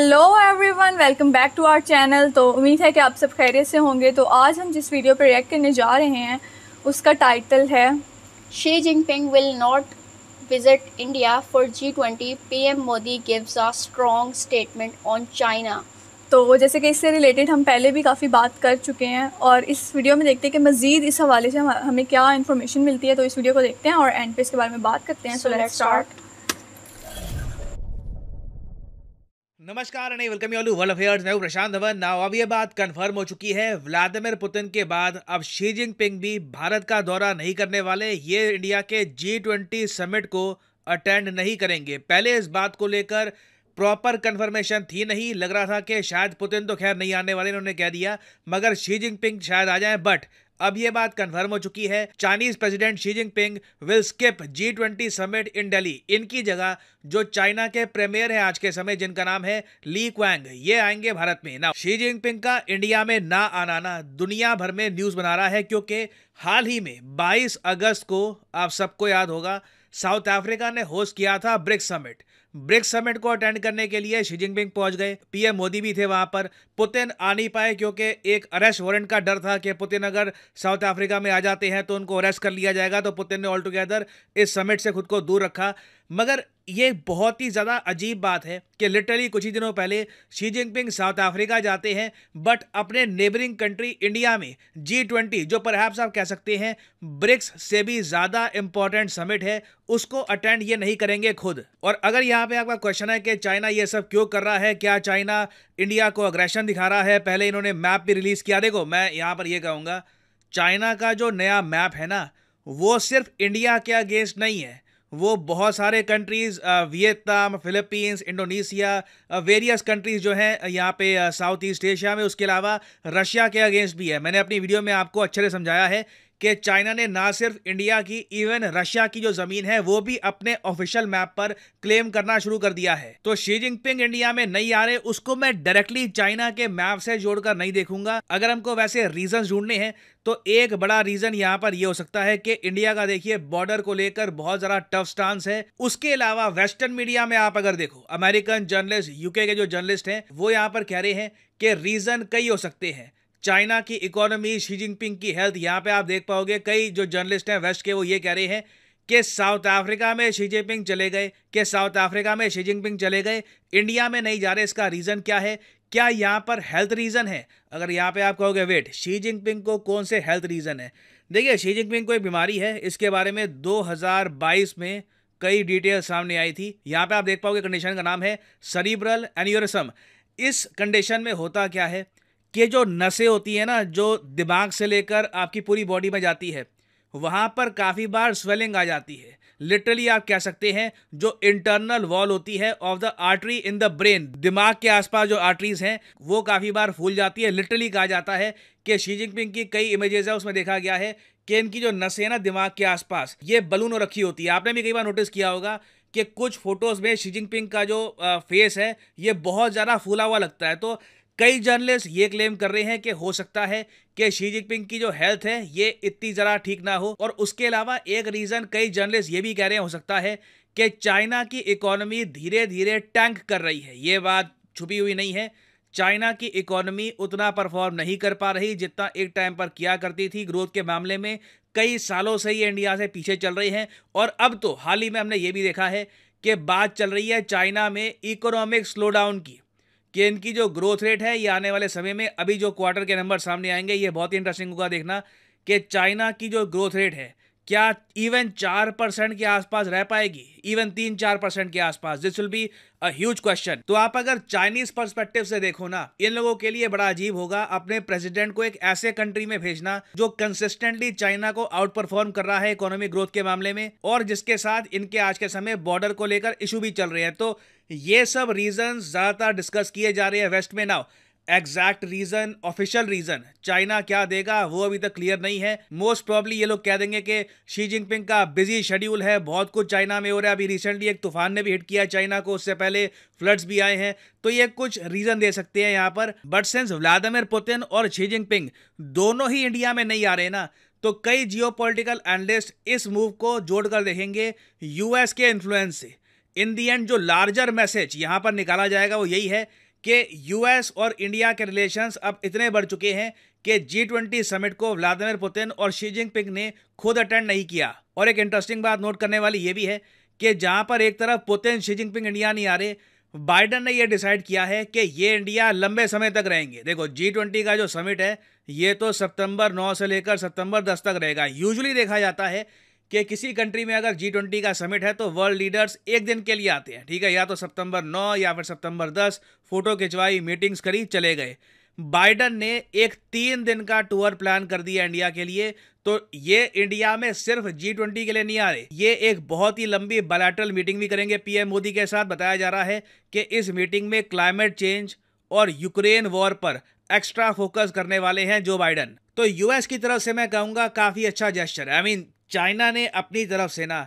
Hello everyone, welcome back to our channel. तो उम्मीद है कि आप सब खैरियत से होंगे। तो आज हम जिस वीडियो पर रिएक्ट करने जा रहे हैं उसका टाइटल है Xi Jinping will not visit India for G20, PM Modi gives a strong statement on China. तो जैसे कि इससे रिलेटेड हम पहले भी काफ़ी बात कर चुके हैं और इस वीडियो में देखते हैं कि मज़ीद इस हवाले से हमें क्या इन्फॉर्मेशन मिलती है। तो इस वीडियो को देखते हैं और एंड पे इसके बारे में बात करते हैं। So let's start. नमस्कार and welcome you all to world affairs. मैं हूं प्रशांत धवन। नाउ अब ये बात कंफर्म हो चुकी है, व्लादिमीर पुतिन के बाद अब शी जिनपिंग भी भारत का दौरा नहीं करने वाले। ये इंडिया के G20 समिट को अटेंड नहीं करेंगे। पहले इस बात को लेकर प्रॉपर कंफर्मेशन थी नहीं, लग रहा था कि शायद पुतिन तो खैर नहीं आने वाले, इन्होंने कह दिया, मगर शी जिनपिंग शायद आ जाए। बट अब ये बात कंफर्म हो चुकी है, Chinese president Xi Jinping will skip G20 summit in Delhi. इनकी जगह जो चाइना के प्रीमियर है आज के समय, जिनका नाम है ली क्वांग, ये आएंगे भारत में। ना शी जिनपिंग का इंडिया में ना आना ना दुनिया भर में न्यूज बना रहा है, क्योंकि हाल ही में 22 अगस्त को आप सबको याद होगा साउथ अफ्रीका ने होस्ट किया था ब्रिक्स समिट। ब्रिक्स समिट को अटेंड करने के लिए शी जिनपिंग पहुंच गए, पीएम मोदी भी थे वहां पर। पुतिन आ नहीं पाए क्योंकि एक अरेस्ट वारंट का डर था कि पुतिन अगर साउथ अफ्रीका में आ जाते हैं तो उनको अरेस्ट कर लिया जाएगा, तो पुतिन ने ऑल टुगेदर इस समिट से खुद को दूर रखा। मगर ये बहुत ही ज़्यादा अजीब बात है कि लिटरली कुछ ही दिनों पहले शी जिनपिंग साउथ अफ्रीका जाते हैं, बट अपने नेबरिंग कंट्री इंडिया में G20, जो परहैप्स आप कह सकते हैं ब्रिक्स से भी ज़्यादा इंपॉर्टेंट समिट है, उसको अटेंड ये नहीं करेंगे खुद। और अगर यहाँ पे आपका क्वेश्चन है कि चाइना ये सब क्यों कर रहा है, क्या चाइना इंडिया को अग्रेशन दिखा रहा है, पहले इन्होंने मैप भी रिलीज़ किया। देखो, मैं यहाँ पर ये कहूँगा, चाइना का जो नया मैप है ना, वो सिर्फ इंडिया के अगेंस्ट नहीं है, वो बहुत सारे countries, Vietnam, Philippines, Indonesia, various countries जो हैं यहाँ पे साउथ ईस्ट एशिया में, उसके अलावा रशिया के अगेंस्ट भी है। मैंने अपनी वीडियो में आपको अच्छे से समझाया है कि चाइना ने ना सिर्फ इंडिया की, इवन रशिया की जो जमीन है वो भी अपने ऑफिशियल मैप पर क्लेम करना शुरू कर दिया है। तो शी जिनपिंग इंडिया में नहीं आ रहे, उसको मैं डायरेक्टली चाइना के मैप से जोड़कर नहीं देखूंगा। अगर हमको वैसे रीजंस ढूंढने हैं तो एक बड़ा रीजन यहाँ पर ये हो सकता है कि इंडिया का देखिए बॉर्डर को लेकर बहुत ज्यादा टफ स्टांस है। उसके अलावा वेस्टर्न मीडिया में आप अगर देखो, अमेरिकन जर्नलिस्ट, यूके के जो जर्नलिस्ट हैं, वो यहाँ पर कह रहे हैं कि रीजन कई हो सकते हैं। चाइना की इकोनॉमी, शी जिनपिंग की हेल्थ, यहाँ पे आप देख पाओगे कई जो जर्नलिस्ट हैं वेस्ट के, वो ये कह रहे हैं कि साउथ अफ्रीका में शी जिनपिंग चले गए, कि साउथ अफ्रीका में शी जिनपिंग चले गए, इंडिया में नहीं जा रहे। इसका रीजन क्या है? क्या यहाँ पर हेल्थ रीजन है? अगर यहाँ पे आप कहोगे वेट, शी जिनपिंग को कौन से हेल्थ रीजन है? देखिए, शी जिनपिंग को एक बीमारी है, इसके बारे में 2022 में कई डिटेल सामने आई थी। यहाँ पे आप देख पाओगे कंडीशन का नाम है सेरिब्रल एन्यूरिज्म। इस कंडीशन में होता क्या है कि जो नसें होती है ना, जो दिमाग से लेकर आपकी पूरी बॉडी में जाती है, वहां पर काफी बार स्वेलिंग आ जाती है। लिटरली आप कह सकते हैं जो इंटरनल वॉल होती है of the artery in the brain, दिमाग के आसपास जो आर्टरीज हैं वो काफी बार फूल जाती है। लिटरली कहा जाता है कि शी जिनपिंग की कई इमेजेस है, उसमें देखा गया है कि इनकी जो नसें हैं ना दिमाग के आसपास, ये बलून रखी होती है। आपने भी कई बार नोटिस किया होगा कि कुछ फोटोज में शी जिनपिंग का जो फेस है ये बहुत ज्यादा फूला हुआ लगता है। तो कई जर्नलिस्ट ये क्लेम कर रहे हैं कि हो सकता है कि शी जिनपिंग की जो हेल्थ है ये इतनी ज़रा ठीक ना हो। और उसके अलावा एक रीज़न कई जर्नलिस्ट ये भी कह रहे हैं, हो सकता है कि चाइना की इकोनॉमी धीरे धीरे टैंक कर रही है। ये बात छुपी हुई नहीं है, चाइना की इकोनॉमी उतना परफॉर्म नहीं कर पा रही जितना एक टाइम पर किया करती थी। ग्रोथ के मामले में कई सालों से ये इंडिया से पीछे चल रही हैं। और अब तो हाल ही में हमने ये भी देखा है कि बात चल रही है चाइना में इकोनॉमिक स्लो डाउन की, कि इनकी जो ग्रोथ रेट है ये आने वाले समय में, अभी जो क्वार्टर के नंबर सामने आएंगे ये बहुत ही इंटरेस्टिंग होगा देखना कि चाइना की जो ग्रोथ रेट है क्या इवन 4% के आसपास रह पाएगी, इवन 3-4% के आसपास। This will be a huge question. तो आप अगर चाइनीज पर्सपेक्टिव से देखो ना, इन लोगों के लिए बड़ा अजीब होगा अपने प्रेसिडेंट को एक ऐसे कंट्री में भेजना जो कंसिस्टेंटली चाइना को आउट परफॉर्म कर रहा है इकोनॉमिक ग्रोथ के मामले में, और जिसके साथ इनके आज के समय बॉर्डर को लेकर इशू भी चल रहे हैं। तो ये सब रीजन ज्यादातर डिस्कस किए जा रहे हैं वेस्ट में। Now exact reason, official reason China क्या देगा वो अभी तक क्लियर नहीं है। मोस्ट प्रॉब्ली ये लोग कह देंगे कि शी जिनपिंग का बिजी शेड्यूल है, बहुत कुछ चाइना में हो रहा है। अभी रिसेंटली एक तूफान ने भी हिट किया चाइना को, उससे पहले फ्लड्स भी आए हैं, तो ये कुछ रीजन दे सकते हैं यहाँ पर। बट सिंस व्लादिमीर पुतिन और शी जिनपिंग दोनों ही इंडिया में नहीं आ रहे ना, तो कई जियोपॉलिटिकल एनालिस्ट इस मूव को जोड़कर देखेंगे यूएस के इन्फ्लुएंस से। इन दी एंड जो लार्जर मैसेज यहां पर निकाला जाएगा वो यही है कि यूएस और इंडिया के रिलेशंस अब इतने बढ़ चुके हैं कि G20 समिट को व्लादिमीर पुतिन और शी जिनपिंग ने खुद अटेंड नहीं किया। और एक इंटरेस्टिंग बात नोट करने वाली ये भी है कि जहां पर एक तरफ पुतिन शी जिनपिंग इंडिया नहीं आ रहे, बाइडन ने यह डिसाइड किया है कि ये इंडिया लंबे समय तक रहेंगे। देखो G20 का जो समिट है ये तो सितंबर 9 से लेकर सितंबर 10 तक रहेगा। यूजुअली देखा जाता है कि किसी कंट्री में अगर G20 का समिट है तो वर्ल्ड लीडर्स एक दिन के लिए आते हैं, ठीक है, या तो सितंबर 9 या फिर सितंबर 10, फोटो खिंचवाई, मीटिंग्स करी, चले गए। बाइडन ने एक 3 दिन का टूर प्लान कर दिया इंडिया के लिए। तो ये इंडिया में सिर्फ G20 के लिए नहीं आ रहे, ये एक बहुत ही लंबी बायलैटरल मीटिंग भी करेंगे पीएम मोदी के साथ। बताया जा रहा है कि इस मीटिंग में क्लाइमेट चेंज और यूक्रेन वॉर पर एक्स्ट्रा फोकस करने वाले हैं जो बाइडन। तो यूएस की तरफ से मैं कहूंगा काफी अच्छा जेस्चर है। चाइना ने अपनी तरफ से ना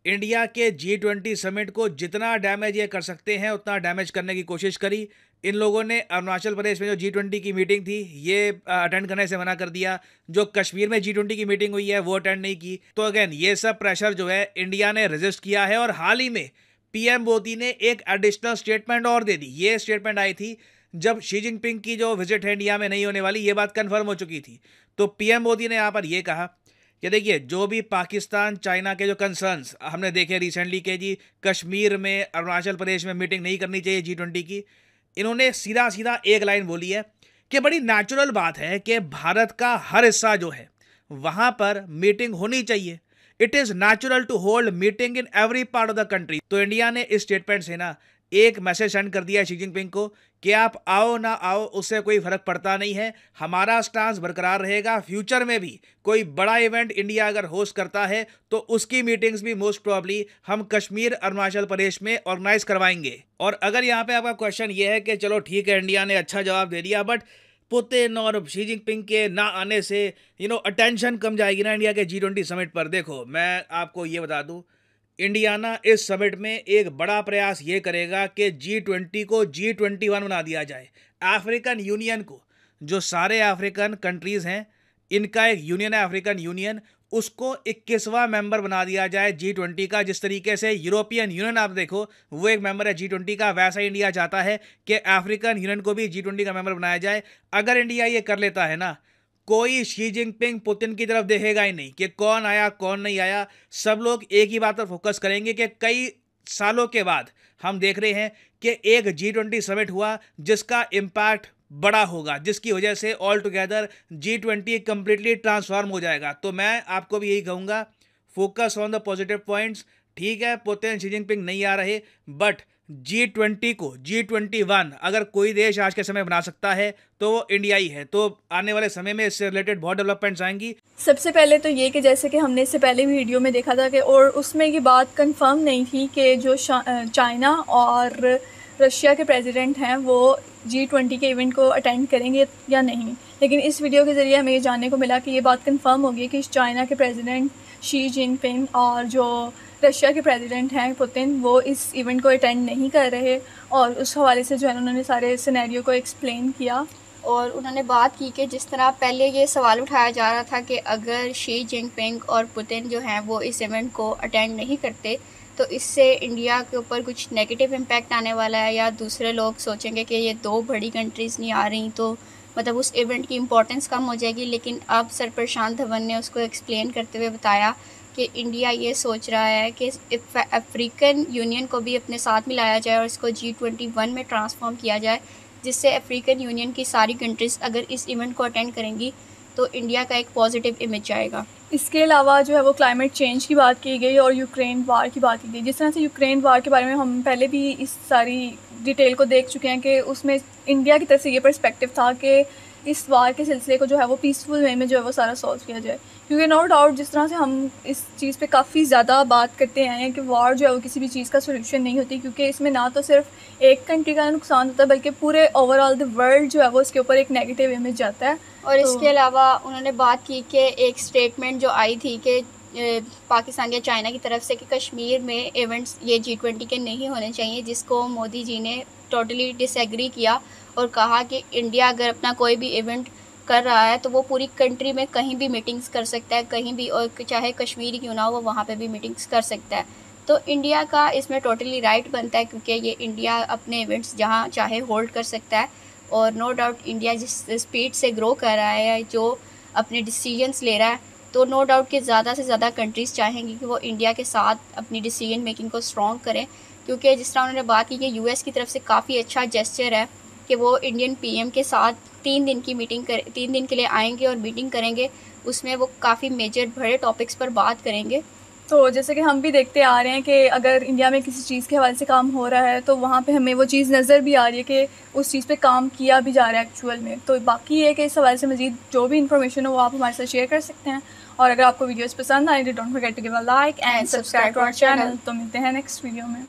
इंडिया के G20 समिट को जितना डैमेज ये कर सकते हैं उतना डैमेज करने की कोशिश करी। इन लोगों ने अरुणाचल प्रदेश में जो G20 की मीटिंग थी ये अटेंड करने से मना कर दिया। जो कश्मीर में G20 की मीटिंग हुई है वो अटेंड नहीं की। तो अगेन ये सब प्रेशर जो है इंडिया ने रेजिस्ट किया है। और हाल ही में पीएम मोदी ने एक एडिशनल स्टेटमेंट और दे दी। ये स्टेटमेंट आई थी जब शी जिनपिंग की जो विजिट है इंडिया में नहीं होने वाली, ये बात कन्फर्म हो चुकी थी। तो पीएम मोदी ने यहाँ पर यह कहा कि देखिए जो भी पाकिस्तान चाइना के जो कंसर्न्स हमने देखे रिसेंटली के जी कश्मीर में, अरुणाचल प्रदेश में मीटिंग नहीं करनी चाहिए G20 की, इन्होंने सीधा सीधा एक लाइन बोली है कि बड़ी नेचुरल बात है कि भारत का हर हिस्सा जो है वहां पर मीटिंग होनी चाहिए। It is natural to hold meeting in every part of the country. तो इंडिया ने इस स्टेटमेंट से ना एक मैसेज सेंड कर दिया शी जिनपिंग को कि आप आओ ना आओ उससे कोई फर्क पड़ता नहीं है, हमारा स्टांस बरकरार रहेगा। फ्यूचर में भी कोई बड़ा इवेंट इंडिया अगर होस्ट करता है तो उसकी मीटिंग्स भी मोस्ट प्रॉब्ली हम कश्मीर अरुणाचल प्रदेश में ऑर्गेनाइज करवाएंगे। और अगर यहाँ पे आपका क्वेश्चन ये है कि चलो ठीक है इंडिया ने अच्छा जवाब दे दिया, बट पुतिन और शी जिनपिंग के ना आने से अटेंशन कम जाएगी ना इंडिया के G20 समिट पर। देखो मैं आपको ये बता दूं, इंडिया ना इस समिट में एक बड़ा प्रयास ये करेगा कि G20 को G21 बना दिया जाए। अफ्रीकन यूनियन को, जो सारे अफ्रीकन कंट्रीज़ हैं इनका एक यूनियन है अफ्रीकन यूनियन, उसको 21वां मेंबर बना दिया जाए G20 का। जिस तरीके से यूरोपियन यूनियन आप देखो वो एक मेंबर है G20 का, वैसा ही इंडिया चाहता है कि अफ्रीकन यूनियन को भी G20 का मेंबर बनाया जाए। अगर इंडिया ये कर लेता है ना, कोई शी जिनपिंग पुतिन की तरफ देखेगा ही नहीं कि कौन आया कौन नहीं आया। सब लोग एक ही बात पर फोकस करेंगे कि कई सालों के बाद हम देख रहे हैं कि एक G20 समिट हुआ जिसका इम्पैक्ट बड़ा होगा, जिसकी वजह से all together G20 completely transform हो जाएगा। तो मैं आपको भी यही कहूँगा, focus on the positive points. ठीक है पुतिन शी जिनपिंग नहीं आ रहे, बट G20 को G21 अगर कोई देश आज के समय बना सकता है तो वो इंडिया ही है। तो आने वाले समय में इससे रिलेटेड बहुत डेवलपमेंट्स आएंगी। सबसे पहले तो ये कि जैसे कि हमने इससे पहले भी वीडियो में देखा था कि और उसमें ये बात कंफर्म नहीं थी कि जो चाइना और रशिया के प्रेसिडेंट हैं वो G20 के इवेंट को अटेंड करेंगे या नहीं। लेकिन इस वीडियो के ज़रिए हमें ये जानने को मिला कि ये बात कंफर्म हो गई कि चाइना के प्रेसिडेंट शी जिनपिंग और जो रशिया के प्रेसिडेंट हैं पुतिन, वो इस इवेंट को अटेंड नहीं कर रहे। और उस हवाले से जो है उन्होंने सारे सिनेरियो को एक्सप्लेन किया और उन्होंने बात की कि जिस तरह पहले ये सवाल उठाया जा रहा था कि अगर शी जिनपिंग और पुतिन जो हैं वो इस इवेंट को अटेंड नहीं करते तो इससे इंडिया के ऊपर कुछ नेगेटिव इम्पैक्ट आने वाला है, या दूसरे लोग सोचेंगे कि ये दो बड़ी कंट्रीज़ नहीं आ रही तो मतलब उस इवेंट की इम्पोर्टेंस कम हो जाएगी। लेकिन अब सर प्रशांत धवन ने उसको एक्सप्लेन करते हुए बताया कि इंडिया ये सोच रहा है कि अफ्रीकन यूनियन को भी अपने साथ मिलाया जाए और इसको G21 में ट्रांसफॉर्म किया जाए, जिससे अफ्रीकन यूनियन की सारी कंट्रीज़ अगर इस इवेंट को अटेंड करेंगी तो इंडिया का एक पॉजिटिव इमेज आएगा। इसके अलावा जो है वो क्लाइमेट चेंज की बात की गई और यूक्रेन वार की बात की गई। जिस तरह से यूक्रेन वार के बारे में हम पहले भी इस सारी डिटेल को देख चुके हैं कि उसमें इंडिया की तरफ से ये पर्सपेक्टिव था कि इस वार के सिलसिले को जो है वो पीसफुल वे में जो है वो सारा सॉल्व किया जाए। क्योंकि नो डाउट जिस तरह से हम इस चीज़ पे काफ़ी ज़्यादा बात करते आए हैं कि वार जो है वो किसी भी चीज़ का सोल्यूशन नहीं होती, क्योंकि इसमें ना तो सिर्फ एक कंट्री का नुकसान होता है बल्कि पूरे ओवरऑल द वर्ल्ड जो है वो इसके ऊपर एक नेगेटिव इमेज जाता है। और इसके अलावा उन्होंने बात की कि एक स्टेटमेंट जो आई थी कि पाकिस्तान या चाइना की तरफ से कि कश्मीर में इवेंट्स ये G20 के नहीं होने चाहिए, जिसको मोदी जी ने टोटली डिसएग्री किया और कहा कि इंडिया अगर अपना कोई भी इवेंट कर रहा है तो वो पूरी कंट्री में कहीं भी मीटिंग्स कर सकता है, कहीं भी, और चाहे कश्मीर क्यों ना हो वो वहाँ पे भी मीटिंग्स कर सकता है। तो इंडिया का इसमें टोटली राइट बनता है, क्योंकि ये इंडिया अपने इवेंट्स जहाँ चाहे होल्ड कर सकता है। और नो डाउट इंडिया जिस स्पीड से ग्रो कर रहा है, जो अपने डिसीजंस ले रहा है, तो नो डाउट कि ज़्यादा से ज़्यादा कंट्रीज़ चाहेंगी कि वो इंडिया के साथ अपनी डिसीजन मेकिंग को स्ट्रॉन्ग करें। क्योंकि जिस तरह उन्होंने बात की कि यूएस की तरफ से काफ़ी अच्छा जेस्चर है कि वो इंडियन पीएम के साथ 3 दिन के लिए आएंगे और मीटिंग करेंगे। उसमें वो काफ़ी मेजर बड़े टॉपिक्स पर बात करेंगे। तो जैसे कि हम भी देखते आ रहे हैं कि अगर इंडिया में किसी चीज़ के हवाले से काम हो रहा है तो वहाँ पे हमें वो चीज़ नज़र भी आ रही है कि उस चीज़ पे काम किया भी जा रहा है एक्चुअल में। तो बाकी ये कि इस हवाले से मज़ीद जो भी इन्फॉर्मेशन हो वो आप हमारे साथ शेयर कर सकते हैं। और अगर आपको वीडियोस पसंद आए तो don't forget to give a like and subscribe to our channel. तो मिलते हैं नेक्स्ट वीडियो में।